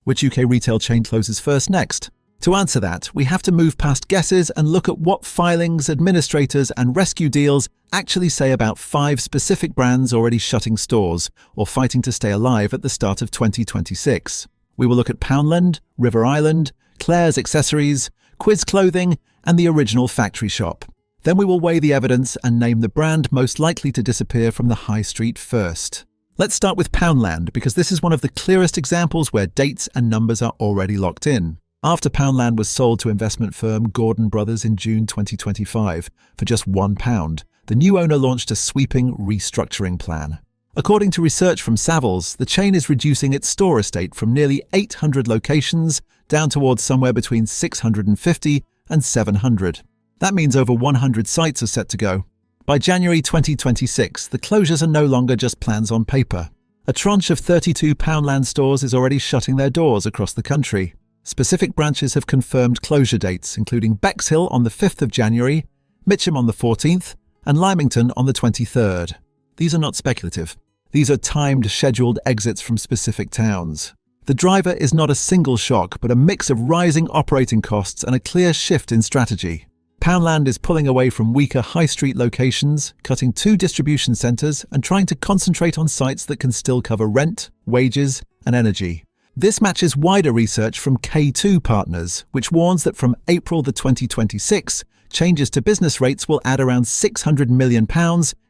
Which UK retail chain closes first next? To answer that, we have to move past guesses and look at what filings, administrators, and rescue deals actually say about 5 specific brands already shutting stores or fighting to stay alive at the start of 2026. We will look at Poundland, River Island, Claire's Accessories, Quiz Clothing, and the original factory shop. Then we will weigh the evidence and name the brand most likely to disappear from the high street first. Let's start with Poundland, because this is one of the clearest examples where dates and numbers are already locked in. After Poundland was sold to investment firm Gordon Brothers in June 2025 for just £1, the new owner launched a sweeping restructuring plan. According to research from Savills, the chain is reducing its store estate from nearly 800 locations down towards somewhere between 650 and 700. That means over 100 sites are set to go. By January 2026, the closures are no longer just plans on paper. A tranche of 32 Poundland stores is already shutting their doors across the country. Specific branches have confirmed closure dates, including Bexhill on the 5th of January, Mitcham on the 14th, and Lymington on the 23rd. These are not speculative. These are timed, scheduled exits from specific towns. The driver is not a single shock, but a mix of rising operating costs and a clear shift in strategy. Poundland is pulling away from weaker high street locations, cutting 2 distribution centres and trying to concentrate on sites that can still cover rent, wages and energy. This matches wider research from K2 Partners, which warns that from April 2026, changes to business rates will add around £600 million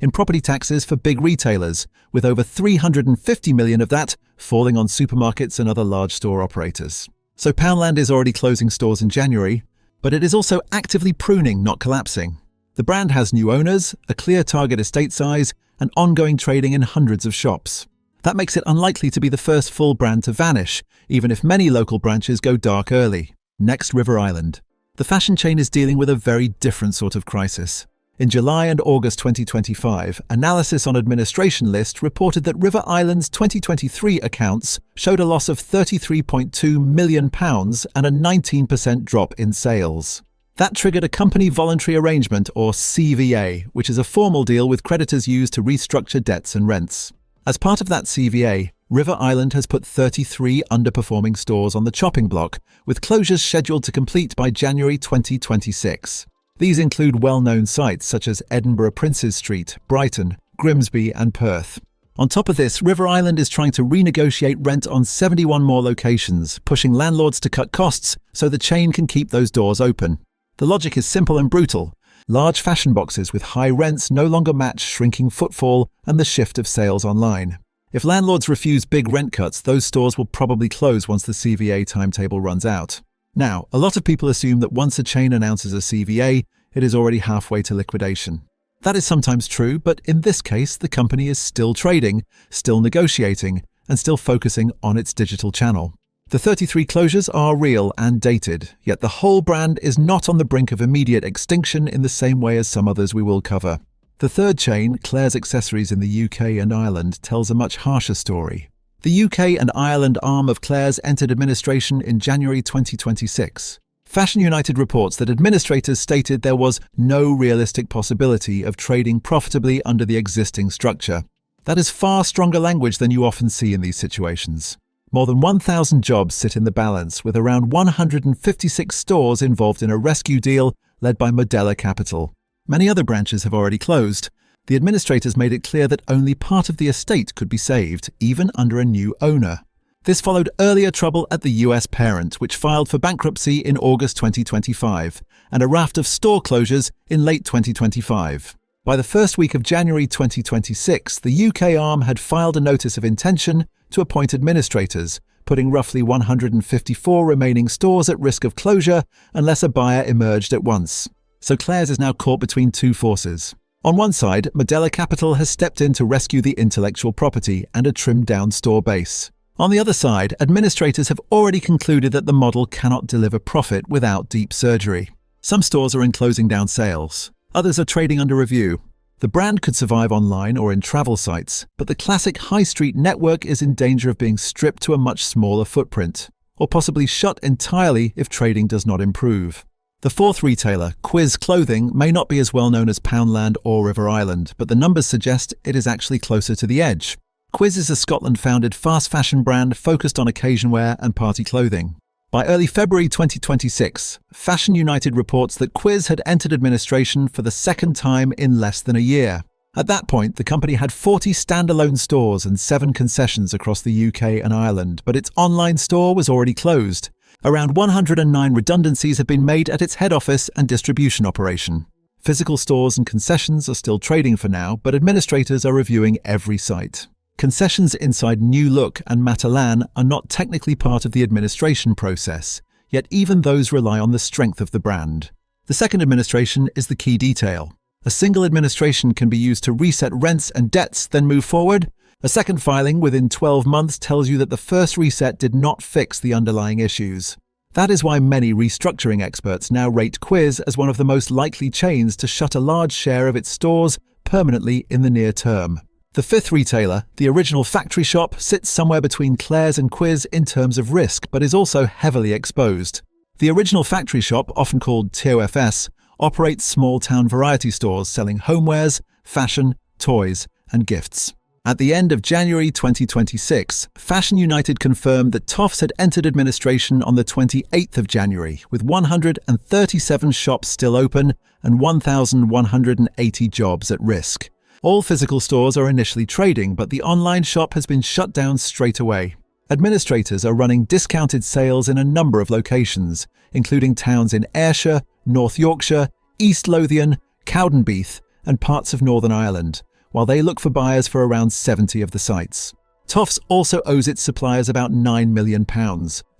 in property taxes for big retailers, with over £350 million of that falling on supermarkets and other large store operators. So Poundland is already closing stores in January, but it is also actively pruning, not collapsing. The brand has new owners, a clear target estate size, and ongoing trading in hundreds of shops. That makes it unlikely to be the first full brand to vanish, even if many local branches go dark early. Next, River Island. The fashion chain is dealing with a very different sort of crisis. In July and August 2025, Analysis on Administration List reported that River Island's 2023 accounts showed a loss of £33.2 million and a 19% drop in sales. That triggered a company voluntary arrangement, or CVA, which is a formal deal with creditors used to restructure debts and rents. As part of that CVA, River Island has put 33 underperforming stores on the chopping block, with closures scheduled to complete by January 2026. These include well-known sites such as Edinburgh Princes Street, Brighton, Grimsby and Perth. On top of this, River Island is trying to renegotiate rent on 71 more locations, pushing landlords to cut costs so the chain can keep those doors open. The logic is simple and brutal. Large fashion boxes with high rents no longer match shrinking footfall and the shift of sales online. If landlords refuse big rent cuts, those stores will probably close once the CVA timetable runs out. Now, a lot of people assume that once a chain announces a CVA, it is already halfway to liquidation. That is sometimes true, but in this case, the company is still trading, still negotiating, and still focusing on its digital channel. The 33 closures are real and dated, yet the whole brand is not on the brink of immediate extinction in the same way as some others we will cover. The third chain, Claire's Accessories in the UK and Ireland, tells a much harsher story. The UK and Ireland arm of Claire's entered administration in January 2026. Fashion United reports that administrators stated there was no realistic possibility of trading profitably under the existing structure. That is far stronger language than you often see in these situations. More than 1,000 jobs sit in the balance, with around 156 stores involved in a rescue deal led by Modella Capital. Many other branches have already closed. The administrators made it clear that only part of the estate could be saved, even under a new owner. This followed earlier trouble at the US parent, which filed for bankruptcy in August 2025, and a raft of store closures in late 2025. By the first week of January 2026, the UK arm had filed a notice of intention to appoint administrators, putting roughly 154 remaining stores at risk of closure unless a buyer emerged at once. So Claire's is now caught between two forces. On one side, Modella Capital has stepped in to rescue the intellectual property and a trimmed-down store base. On the other side, administrators have already concluded that the model cannot deliver profit without deep surgery. Some stores are in closing down sales. Others are trading under review. The brand could survive online or in travel sites, but the classic high street network is in danger of being stripped to a much smaller footprint, or possibly shut entirely if trading does not improve. The fourth retailer, Quiz Clothing, may not be as well known as Poundland or River Island, but the numbers suggest it is actually closer to the edge. Quiz is a Scotland-founded fast fashion brand focused on occasion wear and party clothing. By early February 2026, Fashion United reports that Quiz had entered administration for the second time in less than a year. At that point, the company had 40 standalone stores and 7 concessions across the UK and Ireland, but its online store was already closed. Around 109 redundancies have been made at its head office and distribution operation. Physical stores and concessions are still trading for now, but administrators are reviewing every site. Concessions inside New Look and Matalan are not technically part of the administration process, yet even those rely on the strength of the brand. The second administration is the key detail. A single administration can be used to reset rents and debts, then move forward. A second filing within 12 months tells you that the first reset did not fix the underlying issues. That is why many restructuring experts now rate Quiz as one of the most likely chains to shut a large share of its stores permanently in the near term. The fifth retailer, the original factory shop, sits somewhere between Claire's and Quiz in terms of risk, but is also heavily exposed. The original factory shop, often called TOFS, operates small-town variety stores selling homewares, fashion, toys, and gifts. At the end of January 2026, Fashion United confirmed that TOFS had entered administration on the 28th of January, with 137 shops still open and 1,180 jobs at risk. All physical stores are initially trading, but the online shop has been shut down straight away. Administrators are running discounted sales in a number of locations, including towns in Ayrshire, North Yorkshire, East Lothian, Cowdenbeath, and parts of Northern Ireland, while they look for buyers for around 70 of the sites. TOFS also owes its suppliers about £9 million,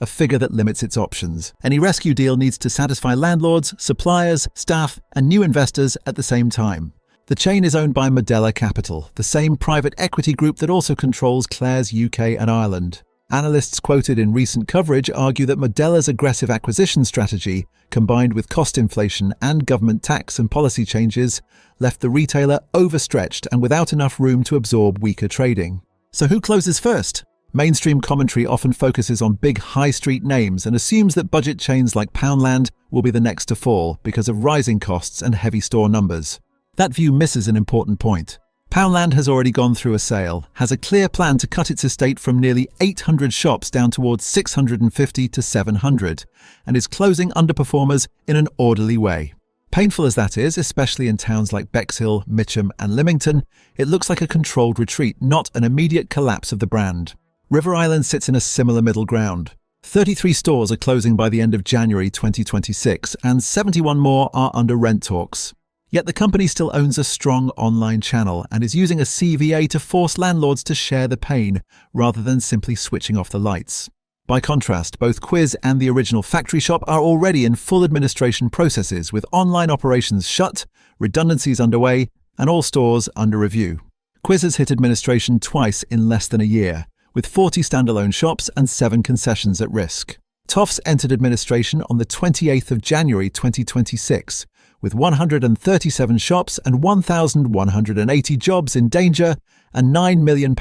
a figure that limits its options. Any rescue deal needs to satisfy landlords, suppliers, staff, and new investors at the same time. The chain is owned by Modella Capital, the same private equity group that also controls Claire's UK and Ireland. Analysts quoted in recent coverage argue that Modella's aggressive acquisition strategy, combined with cost inflation and government tax and policy changes, left the retailer overstretched and without enough room to absorb weaker trading. So who closes first? Mainstream commentary often focuses on big high street names and assumes that budget chains like Poundland will be the next to fall because of rising costs and heavy store numbers. That view misses an important point. Poundland has already gone through a sale, has a clear plan to cut its estate from nearly 800 shops down towards 650 to 700, and is closing underperformers in an orderly way. Painful as that is, especially in towns like Bexhill, Mitcham and Lymington, it looks like a controlled retreat, not an immediate collapse of the brand. River Island sits in a similar middle ground. 33 stores are closing by the end of January 2026, and 71 more are under rent talks. Yet the company still owns a strong online channel and is using a CVA to force landlords to share the pain rather than simply switching off the lights. By contrast, both Quiz and the original factory shop are already in full administration processes, with online operations shut, redundancies underway, and all stores under review. Quiz has hit administration twice in less than a year, with 40 standalone shops and 7 concessions at risk. TOFS entered administration on the 28th of January 2026, with 137 shops and 1,180 jobs in danger and £9 million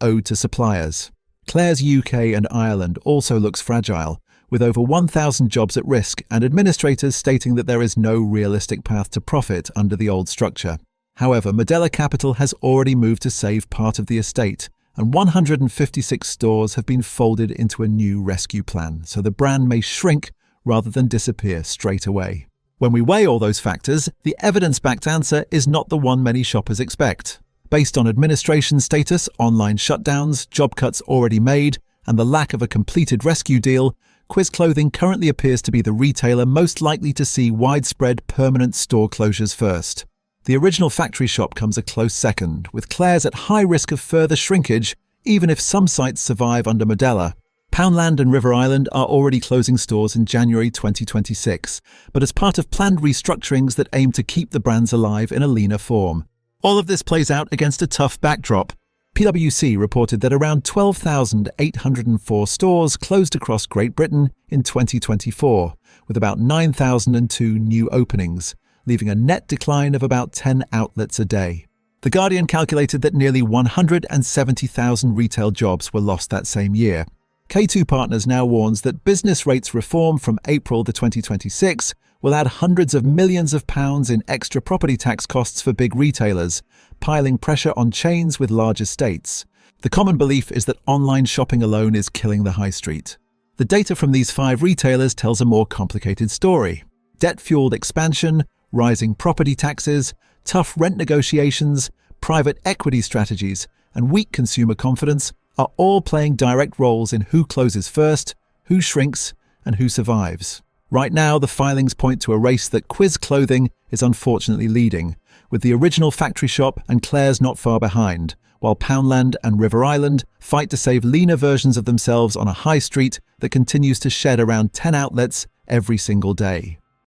owed to suppliers. Claire's UK and Ireland also looks fragile, with over 1,000 jobs at risk and administrators stating that there is no realistic path to profit under the old structure. However, Modella Capital has already moved to save part of the estate, and 156 stores have been folded into a new rescue plan, so the brand may shrink rather than disappear straight away. When we weigh all those factors, the evidence-backed answer is not the one many shoppers expect. Based on administration status, online shutdowns, job cuts already made, and the lack of a completed rescue deal, Quiz Clothing currently appears to be the retailer most likely to see widespread permanent store closures first. The original factory shop comes a close second, with Claire's at high risk of further shrinkage, even if some sites survive under Modella. Poundland and River Island are already closing stores in January 2026, but as part of planned restructurings that aim to keep the brands alive in a leaner form. All of this plays out against a tough backdrop. PwC reported that around 12,804 stores closed across Great Britain in 2024, with about 9,002 new openings, leaving a net decline of about 10 outlets a day. The Guardian calculated that nearly 170,000 retail jobs were lost that same year. K2 Partners now warns that business rates reform from April 2026 will add hundreds of millions of pounds in extra property tax costs for big retailers, piling pressure on chains with large estates. The common belief is that online shopping alone is killing the high street. The data from these 5 retailers tells a more complicated story. Debt-fueled expansion, rising property taxes, tough rent negotiations, private equity strategies, and weak consumer confidence are all playing direct roles in who closes first, who shrinks, and who survives. Right now, the filings point to a race that Quiz Clothing is unfortunately leading, with the original factory shop and Claire's not far behind, while Poundland and River Island fight to save leaner versions of themselves on a high street that continues to shed around 10 outlets every single day.